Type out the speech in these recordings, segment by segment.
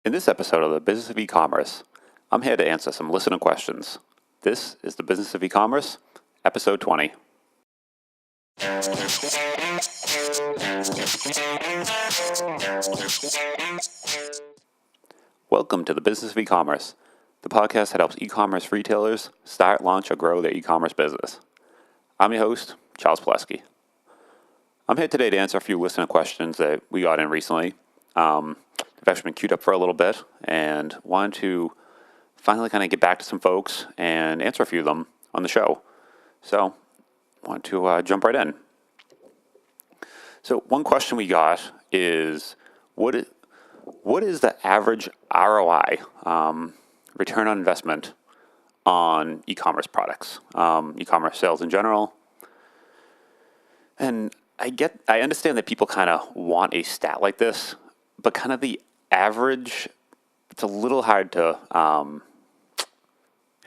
In this episode of the Business of E-commerce, I'm here to answer some listener questions. This is the Business of E-commerce, episode 20. Welcome to the Business of E-commerce, the podcast that helps e-commerce retailers start, launch, or grow their e-commerce business. I'm your host, Charles Plesky. I'm here today to answer a few listener questions that we got in recently. They've actually been queued up for a little bit and wanted to finally kind of get back to some folks and answer a few of them on the show. So I want to jump right in. So one question we got is, what is the average ROI, return on investment, on e-commerce products, e-commerce sales in general? And I understand that people kind of want a stat like this, but kind of the average, it's a little hard to,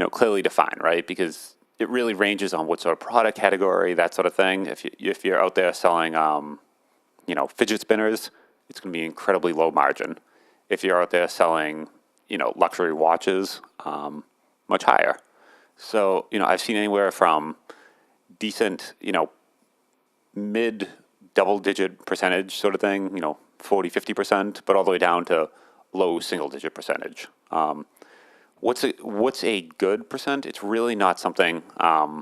clearly define, right? Because it really ranges on what sort of product category, that sort of thing. If you're out there selling, fidget spinners, it's going to be incredibly low margin. If you're out there selling, luxury watches, much higher. So, I've seen anywhere from decent, mid double-digit percentage sort of thing, 40, 50%, but all the way down to low single-digit percentage. What's a good percent? It's really not something I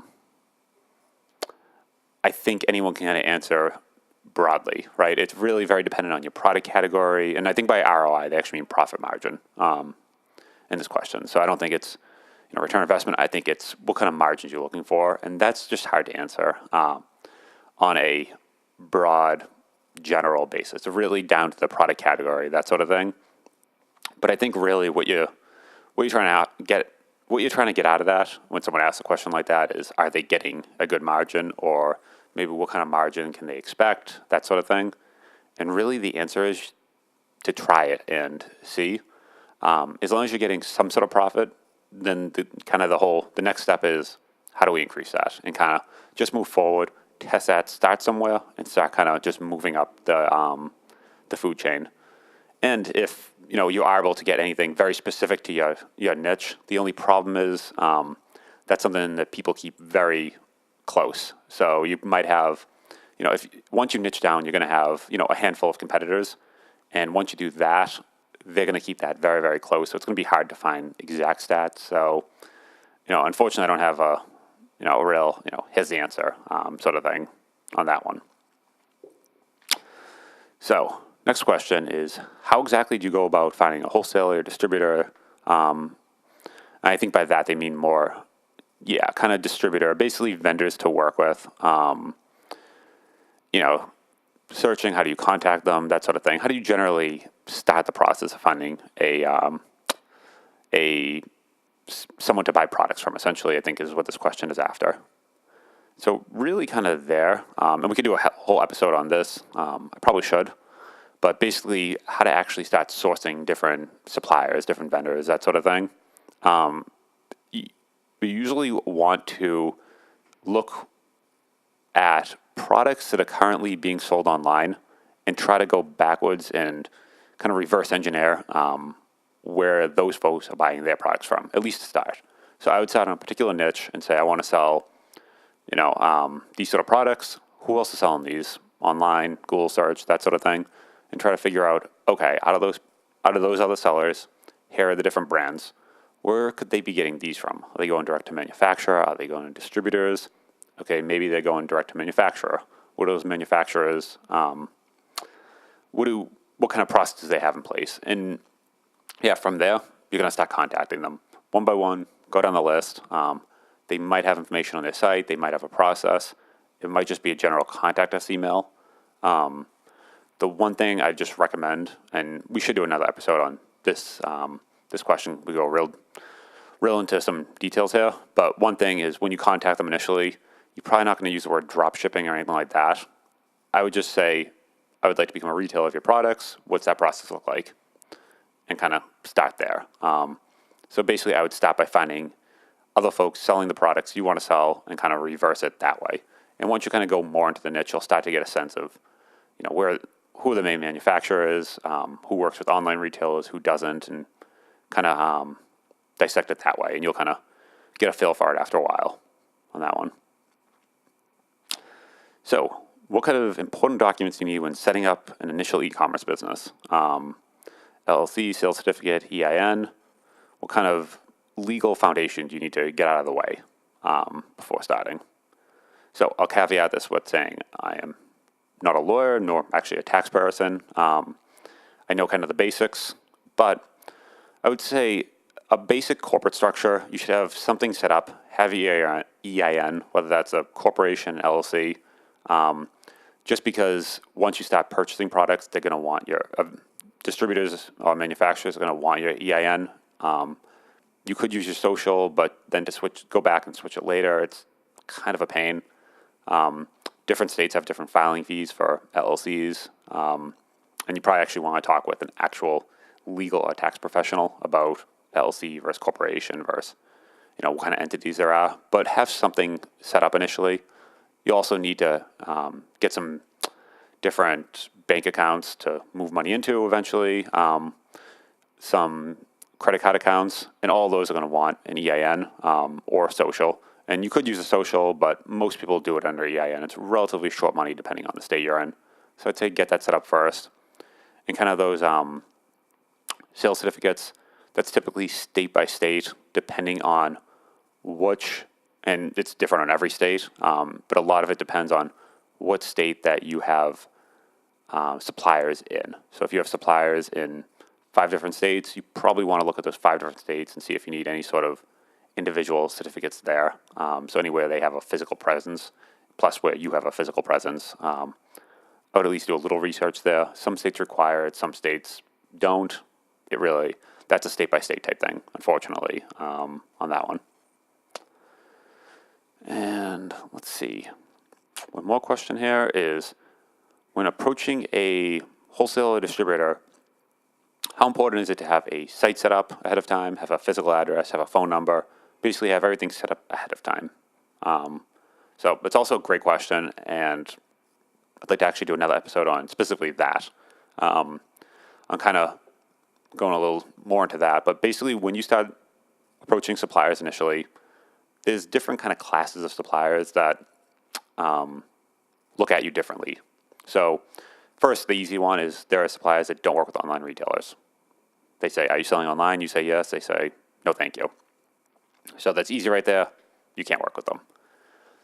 think anyone can kind of answer broadly, right? It's really very dependent on your product category, and I think by ROI they actually mean profit margin in this question. So I don't think it's return on investment. I think it's what kind of margins you're looking for, and that's just hard to answer on a broad, general basis. It's really down to the product category, that sort of thing. But I think really what you're trying to get out of that when someone asks a question like that is, are they getting a good margin, or maybe what kind of margin can they expect, that sort of thing. And really the answer is to try it and see. As long as you're getting some sort of profit, then the next step is, how do we increase that and kind of just move forward, test that, start somewhere, and start kind of just moving up the food chain. And if you are able to get anything very specific to your niche, the only problem is that's something that people keep very close. So you might have, once you niche down, you're going to have a handful of competitors, and once you do that, they're going to keep that very, very close. So it's going to be hard to find exact stats. So unfortunately, I don't have a real here's the answer sort of thing on that one. So next question is, how exactly do you go about finding a wholesaler or distributor? I think by that they mean more, kind of distributor, basically vendors to work with. Searching, how do you contact them, that sort of thing. How do you generally start the process of finding someone to buy products from, essentially, I think is what this question is after. So really kind of there, and we could do a whole episode on this. I probably should. But basically, how to actually start sourcing different suppliers, different vendors, that sort of thing. We usually want to look at products that are currently being sold online and try to go backwards and kind of reverse engineer where those folks are buying their products from, at least to start. So I would start on a particular niche and say, I want to sell, these sort of products. Who else is selling these online, Google search, that sort of thing, and try to figure out, okay, out of those other sellers, here are the different brands. Where could they be getting these from? Are they going direct to manufacturer? Are they going to distributors? Okay, maybe they're going direct to manufacturer. What are those manufacturers? What kind of processes they have in place? And from there, you're going to start contacting them one by one. Go down the list. They might have information on their site. They might have a process. It might just be a general contact us email. The one thing I just recommend, and we should do another episode on this question. We go real into some details here. But one thing is, when you contact them initially, you're probably not going to use the word drop shipping or anything like that. I would just say, I would like to become a retailer of your products. What's that process look like? And kind of start there. So basically, I would start by finding other folks selling the products you want to sell and kind of reverse it that way. And once you kind of go more into the niche, you'll start to get a sense of, where who the main manufacturer is, who works with online retailers, who doesn't, and kind of dissect it that way. And you'll kind of get a feel for it after a while on that one. So what kind of important documents do you need when setting up an initial e-commerce business? LLC, sales certificate, EIN. What kind of legal foundation do you need to get out of the way before starting? So I'll caveat this with saying I am not a lawyer, nor actually a tax person. I know kind of the basics, but I would say a basic corporate structure, you should have something set up, have EIN, whether that's a corporation, LLC, just because once you start purchasing products, they're going to want your distributors or manufacturers are going to want your EIN. You could use your social, but then to go back and switch it later, it's kind of a pain. Different states have different filing fees for LLCs, and you probably actually want to talk with an actual legal or tax professional about LLC versus corporation versus what kind of entities there are. But have something set up initially. You also need to get some different bank accounts to move money into eventually, some credit card accounts, and all those are going to want an EIN or social. And you could use a social, but most people do it under EIN. It's relatively short money depending on the state you're in. So I'd say get that set up first. And kind of those sales certificates, that's typically state by state, depending on which, and it's different on every state, but a lot of it depends on what state that you have suppliers in. So if you have suppliers in 5 different states, you probably want to look at those 5 different states and see if you need any sort of individual certificates there. So anywhere they have a physical presence, plus where you have a physical presence, I would at least do a little research there. Some states require it, some states don't. That's a state-by-state type thing, unfortunately, on that one. And let's see. One more question here is, when approaching a wholesaler or distributor, how important is it to have a site set up ahead of time, have a physical address, have a phone number, basically have everything set up ahead of time? So it's also a great question, and I'd like to actually do another episode on specifically that. I'm kind of going a little more into that, but basically when you start approaching suppliers initially, there's different kind of classes of suppliers that look at you differently. So first, the easy one is there are suppliers that don't work with online retailers. They say, are you selling online? You say yes. They say, no, thank you. So that's easy right there. You can't work with them.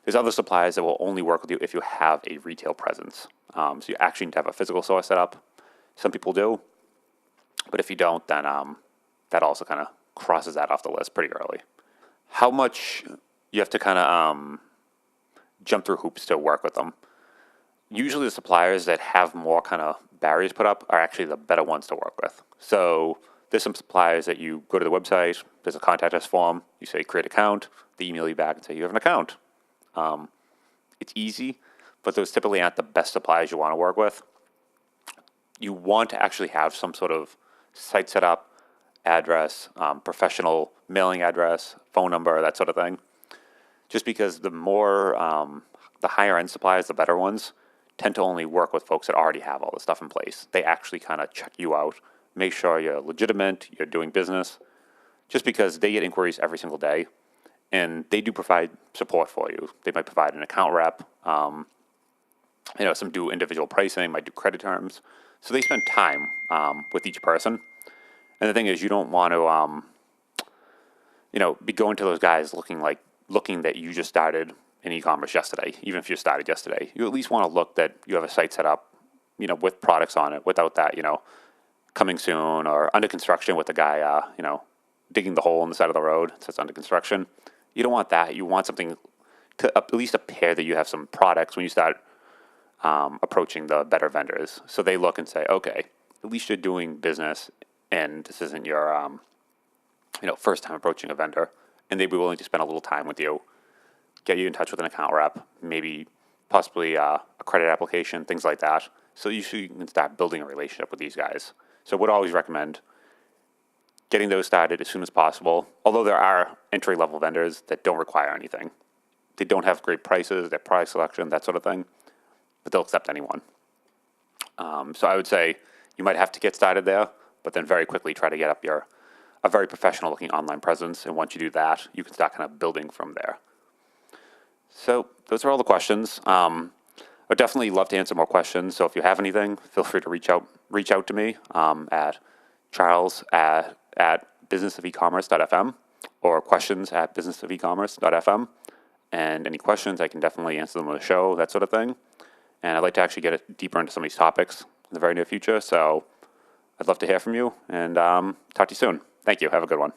There's other suppliers that will only work with you if you have a retail presence. So you actually need to have a physical store set up. Some people do. But if you don't, then that also kind of crosses that off the list pretty early. How much you have to kind of jump through hoops to work with them. Usually the suppliers that have more kind of barriers put up are actually the better ones to work with. So there's some suppliers that you go to the website, there's a contact us form, you say create account, they email you back and say you have an account. It's easy, but those typically aren't the best suppliers you want to work with. You want to actually have some sort of site set up, address, professional mailing address, phone number, that sort of thing. Just because the more, the higher end suppliers, the better ones, tend to only work with folks that already have all this stuff in place. They actually kind of check you out, make sure you're legitimate, you're doing business, just because they get inquiries every single day, and they do provide support for you. They might provide an account rep, some do individual pricing, might do credit terms. So they spend time with each person. And the thing is, you don't want to, be going to those guys looking that you just started in e-commerce yesterday. Even if you started yesterday, you at least want to look that you have a site set up, with products on it, without that, coming soon or under construction with the guy, digging the hole in the side of the road. It says under construction. You don't want that. You want something to at least appear that you have some products when you start approaching the better vendors. So they look and say, okay, at least you're doing business and this isn't your, first time approaching a vendor, and they'd be willing to spend a little time with you, get you in touch with an account rep, maybe possibly a credit application, things like that. So you can start building a relationship with these guys. So I would always recommend getting those started as soon as possible, although there are entry-level vendors that don't require anything. They don't have great prices, their product selection, that sort of thing, but they'll accept anyone. So I would say you might have to get started there, but then very quickly try to get up a very professional looking online presence. And once you do that, you can start kind of building from there. So those are all the questions. I'd definitely love to answer more questions. So if you have anything, feel free to reach out to me at Charles at businessofecommerce.fm or questions at businessofecommerce.fm. And any questions, I can definitely answer them on the show, that sort of thing. And I'd like to actually get deeper into some of these topics in the very near future. So I'd love to hear from you, and talk to you soon. Thank you. Have a good one.